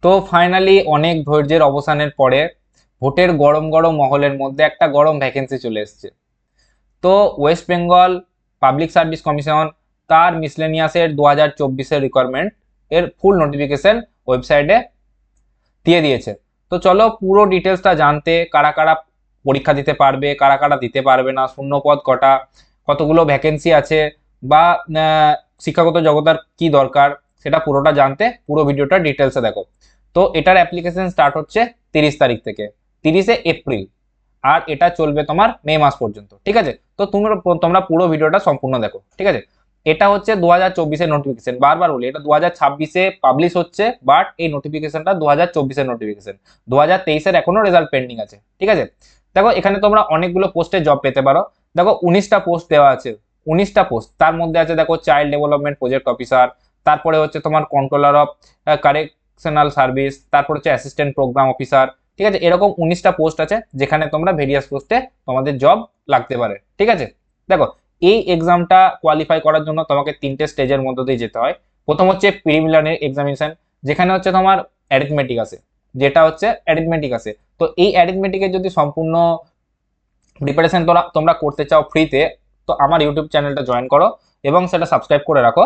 তো ফাইনালি অনেক ধৈর্যের অবসানের পরে ভোটের গরম গরম মহলের মধ্যে একটা গরম ভ্যাকেন্সি চলে এসেছে। তো West Bengal public service commission তার মিসলেনিয়াসের 2024-এর রিকোয়ারমেন্ট এর ফুল নোটিফিকেশন ওয়েবসাইটে দিয়ে দিয়েছে। তো চলো পুরো ডিটেলসটা জানতে, কারা কারা পরীক্ষা দিতে পারবে, কারা কারা দিতে পারবে না, শূন্যপদ কটা, কতগুলো ভ্যাকেন্সি আছে, বা শিক্ষাগত যোগ্যতার কি দরকার, সেটা পুরোটা জানতে পুরো ভিডিওটা ডিটেলসে দেখো। তো এটার অ্যাপ্লিকেশন স্টার্ট হচ্ছে 30 তারিখ থেকে, 30 এপ্রিল, আর এটা চলবে তোমার মে মাস পর্যন্ত। ঠিক আছে, তো তোমরা পুরো ভিডিওটা সম্পূর্ণ দেখো। ঠিক আছে, এটা হচ্ছে 2024-এর নোটিফিকেশন। বারবার বলি, এটা 2026-এ পাবলিশ হচ্ছে, বাট এই নোটিফিকেশনটা 2024-এর নোটিফিকেশন। 2023-এর এখনো রেজাল্ট পেন্ডিং আছে। ঠিক আছে, দেখো এখানে তোমরা অনেকগুলো পোস্টে জব পেতে পারো। দেখো 19টা পোস্ট দেওয়া আছে, 19টা পোস্ট। তার মধ্যে আছে দেখো চাইল্ড ডেভেলপমেন্ট প্রজেক্ট অফিসার, তারপরে হচ্ছে তোমার কন্ট্রোলার অফ কারেকশনাল সার্ভিস, তারপর হচ্ছে অ্যাসিস্ট্যান্ট প্রোগ্রাম অফিসার। ঠিক আছে, এরকম 19টা পোস্ট আছে যেখানে তোমরা ভেরিয়াস পোস্টে তোমাদের জব লাগতে পারে। ঠিক আছে, দেখো এই এক্সামটা কোয়ালিফাই করার জন্য তোমাকে 3টে স্টেজের মধ্যে দিয়ে যেতে হয়। প্রথম হচ্ছে প্রিলিমিনারি এক্সামিনেশন, যেখানে হচ্ছে তোমার অ্যারিথমেটিক আছে, যেটা হচ্ছে অ্যারিথমেটিক আছে। তো এই অ্যারিথমেটিকের যদি সম্পূর্ণ প্রিপারেশন তোমরা করতে চাও ফ্রিতে, তো আমার ইউটিউব চ্যানেলটা জয়েন করো এবং সেটা সাবস্ক্রাইব করে রাখো।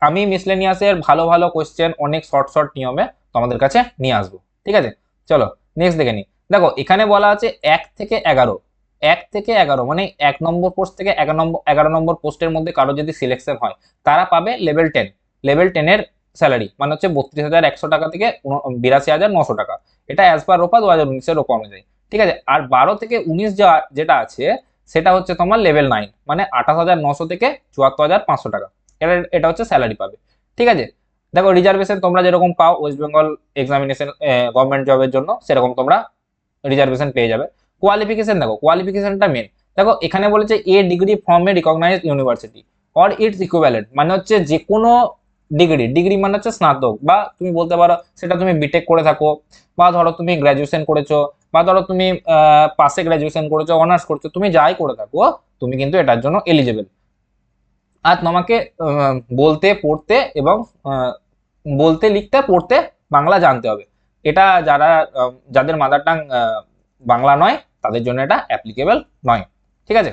আমি মিসলেনিয়াসের ভালো ভালো কোয়েশ্চেন অনেক শর্ট শর্ট নিয়মে তোমাদের কাছে নিয়ে আসবো। ঠিক আছে, চলো নেক্সট দেখে নিই। দেখো এখানে বলা আছে 1 থেকে 11, 1 থেকে 11 মানে 1 নম্বর পোস্ট থেকে 11 নম্বর পোস্টের মধ্যে কারো যদি সিলেকশন হয়, তারা পাবে লেভেল 10। লেভেল 10-এর স্যালারি মানে হচ্ছে 32,100 টাকা থেকে 82,900 টাকা। এটা অ্যাজ পার রোপা 2019-এর রোপা অনুযায়ী। ঠিক আছে, আর 12 থেকে 19 যেটা আছে, সেটা হচ্ছে তোমার লেভেল 9 মানে 28,900 থেকে 74,500 টাকা। এটা হচ্ছে স্যালারি পাবে। ঠিক আছে, দেখো রিজার্ভেশন তোমরা যেরকম পাও ওয়েস্ট বেঙ্গল এক্সামিনেশন গভর্নমেন্ট জবের জন্য, সেরকম তোমরা রিজার্ভেশন পেয়ে যাবে। কোয়ালিফিকেশন দেখো, কোয়ালিফিকেশনটা মেন। দেখো এখানে বলেছে a degree from a recognised university or it's equivalent, মানে হচ্ছে যে কোনো ডিগ্রি, ডিগ্রি মানে হচ্ছে স্নাতক, বা তুমি বলতে পারো সেটা তুমি বিটেক করে থাকো, বা ধরো তুমি গ্রাজুয়েশন করেছো, বা ধরো তুমি পাশে গ্রাজুয়েশন করেছো, অনার্স করছো, তুমি যাই করে থাকো, তুমি কিন্তু এটার জন্য এলিজেবল। আর তোমাকে বলতে পড়তে এবং বলতে লিখতে পড়তে বাংলা জানতে হবে। এটা যাদের মাদার টাং বাংলা নয়, তাদের জন্য এটা অ্যাপ্লিকেবল নয়। ঠিক আছে,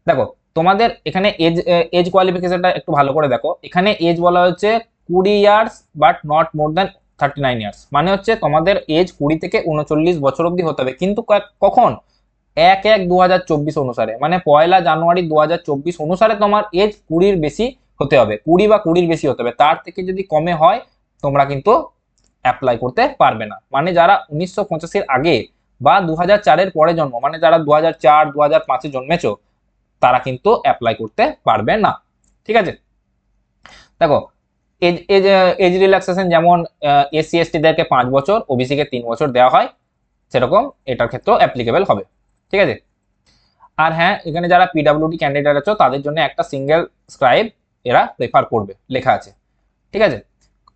দেখো তোমাদের এখানে এজ এজ কোয়ালিফিকেশনটা একটু ভালো করে দেখো। এখানে এজ বলা হচ্ছে 20 years but not more than 39 years, মানে হচ্ছে তোমাদের এজ 20 থেকে 39 বছর অব্দি হতে হবে, কিন্তু কখন? 1/1/2024 অনুসারে, মানে 1 জানুয়ারি 2024 অনুসারে তোমার এজ 20-র বেশি হতে হবে, 20 বা 20-র বেশি হতে হবে। তার থেকে যদি কমে হয়, তোমরা কিন্তু অ্যাপ্লাই করতে পারবে না। মানে যারা 1985-এর আগে বা 2004-এর পরে জন্ম, মানে যারা 2004 2005-এ জন্মেছো, তারা কিন্তু অ্যাপ্লাই করতে পারবে না। ঠিক আছে, দেখো এজ এজ এজ রিল্যাক্সেশন যেমন এসসি এসটি দেরকে 5 বছর, ওবিসি কে 3 বছর দেওয়া হয়, সেরকম এটার ক্ষেত্রেও অ্যাপ্লিকেবল হবে। ঠিক আছে, আর হ্যাঁ, এখানে যারা পিডাব্লিউডি ক্যান্ডিডেট আছো তাদের জন্য একটা সিঙ্গেল স্ক্রাইব এরা প্রেফার করবে, লেখা আছে। ঠিক আছে,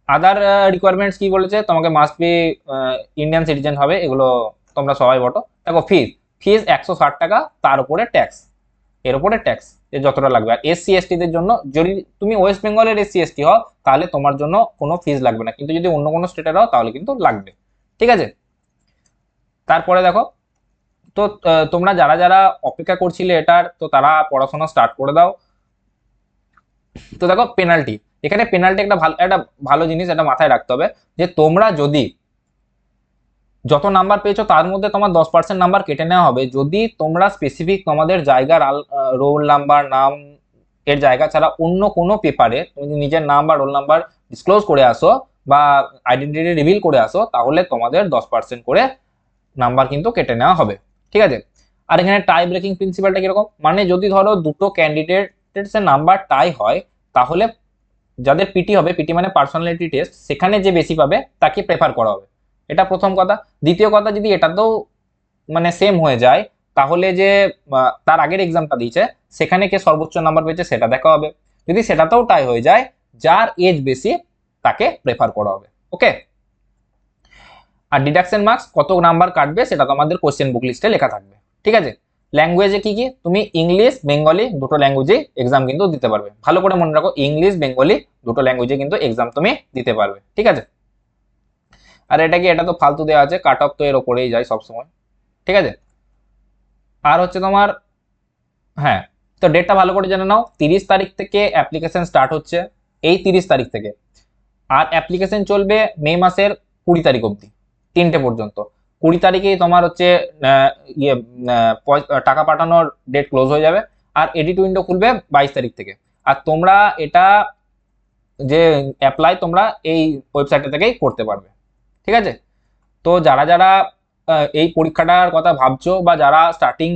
আদার রিকোয়ারমেন্টস কি বলেছে, তোমাকে মাস্ট বি ইন্ডিয়ান সিটিজেন হবে, এগুলো তোমরা সবাই বটো। দেখো ফিজ, ফিজ 160 টাকা, তার উপরে ট্যাক্স, এর উপরে ট্যাক্স যতটা লাগবে। আর এসসি এসটি দের জন্য, যদি তুমি ওয়েস্ট বেঙ্গলের এসসি এসটি হও তাহলে তোমার জন্য কোনো ফিজ লাগবে না, কিন্তু যদি অন্য কোনো স্টেটের হও তাহলে কিন্তু লাগবে। ঠিক আছে, তারপরে দেখো, তো তোমরা যারা যারা অপেক্ষা করছিলে এটার, তো তারা পড়াশোনা স্টার্ট করে দাও। তো দেখো পেনাল্টি, এখানে পেনাল্টি একটা ভালো জিনিস, এটা মাথায় রাখতে হবে, যে তোমরা যদি যত নাম্বার পেয়েছো তার মধ্যে তোমার 10% নাম্বার কেটে নেওয়া হবে যদি তোমরা স্পেসিফিক তোমাদের জায়গার রোল নাম্বার, নাম এর জায়গা ছাড়া অন্য কোনো পেপারে তুমি নিজের নাম বা রোল নাম্বার ডিসক্লোজ করে আসো বা আইডেন্টিটি রিভিল করে আসো, তাহলে তোমাদের 10% করে নাম্বার কিন্তু কেটে নেওয়া হবে। ঠিক আছে, আর এখানে টাই ব্রেকিং প্রিন্সিপালটা কিরকম, মানে যদি ধরো দুটো ক্যান্ডিডেটের নাম্বার টাই হয়, তাহলে যাদের পিটি হবে, পিটি মানে পার্সোনালিটি টেস্ট, সেখানে যে বেশি পাবে তাকে প্রেফার করা হবে। এটা প্রথম কথা। দ্বিতীয় কথা, যদি এটাতেও মানে সেম হয়ে যায়, তাহলে যে তার আগের এক্সামটা দিয়েছে সেখানে কে সর্বোচ্চ নাম্বার পেয়েছে সেটা দেখা হবে। যদি সেটাতেও টাই হয়ে যায়, যার এজ বেশি তাকে প্রেফার করা হবে। ওকে, আর ডিডাকশন মার্কস কত নাম্বার কাটবে সেটা তোমাদের কোশ্চেন বুক লিস্টে লেখা থাকবে। ঠিক আছে, ল্যাঙ্গুয়েজে কি কি, তুমি ইংলিশ বেঙ্গলি দুটো ল্যাঙ্গুয়েজে এক্সাম কিন্তু দিতে পারবে। ভালো করে মনে রাখো, ইংলিশ বেঙ্গলি দুটো ল্যাঙ্গুয়েজে কিন্তু এক্সাম তুমি দিতে পারবে। ঠিক আছে, আর এটা কি, এটা তো ফালতু দেওয়া আছে, কাট অফ তো এর ওপরেই যায় সবসময়, ঠিক আছে। আর হচ্ছে তোমার, হ্যাঁ, তো ডেটটা ভালো করে জেনে নাও, 30 তারিখ থেকে অ্যাপ্লিকেশন স্টার্ট হচ্ছে, এই 30 তারিখ থেকে। আর অ্যাপ্লিকেশন চলবে মে মাসের 20 তারিখ অবধি, 3টে পর্যন্ত। 20 তারিখেই তোমার হচ্ছে ইয়ে টাকা পাঠানোর ডেট ক্লোজ হয়ে যাবে। আর এডিট উইন্ডো খুলবে 22 তারিখ থেকে। আর তোমরা এটা যে অ্যাপ্লাই তোমরা এই ওয়েবসাইটে থেকেই করতে পারবে, ঠিক আছে। তো যারা যারা এই পরীক্ষাটার কথা ভাবছো, বা যারা স্টার্টিং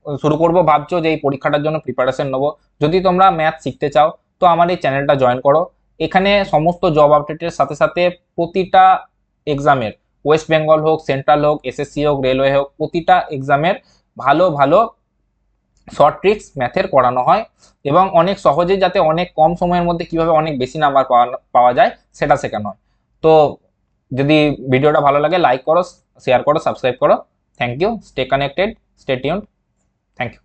শুরু করবো ভাবছো যে এই পরীক্ষাটার জন্য প্রিপারেশন নেবো, যদি তোমরা ম্যাথ শিখতে চাও, তো আমার এই চ্যানেলটা জয়েন করো। এখানে সমস্ত জব আপডেটের সাথে সাথে প্রতিটা এক্সামের, ওয়েস্ট বেঙ্গল হোক, সেন্ট্রাল হোক, এসএসসি হোক, রেলওয়ে হোক, প্রতিটা এক্সামের ভালো ভালো শর্ট ট্রিক্স ম্যাথের করানো হয়। এবং অনেক সহজেই যাতে অনেক কম সময়ের মধ্যে কিভাবে অনেক বেশি নাম্বার পাওয়া যায় সেটা শেখানো হয়। তো যদি ভিডিওটা ভালো লাগে, লাইক করো, শেয়ার করো, সাবস্ক্রাইব করো। Thank you, stay connected, stay tuned, thank you.